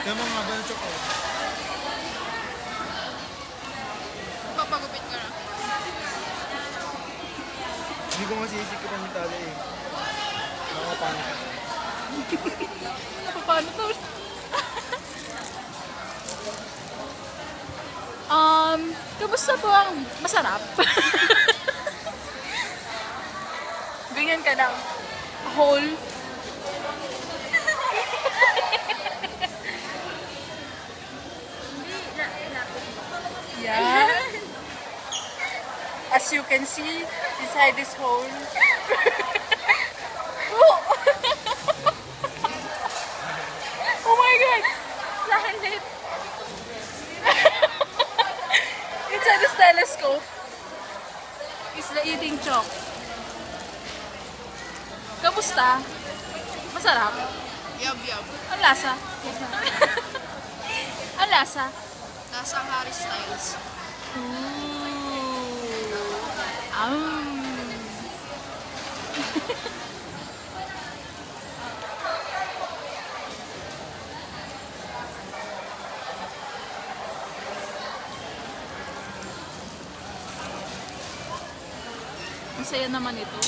Yung mga ba ng choco? Papagupit ka na. Hindi ko masisik yung tali eh. Nakapangit. Paano to? Kamusta po ang masarap? Ganyan ka lang. Whole. Yeah. As you can see, inside this hole. Oh my god! Planet! Inside this telescope is the eating chalk. Kamusta? Masarap? Yab. Ang lasa? Ang lasa? Nasang Harry Styles. Ang saya naman ito.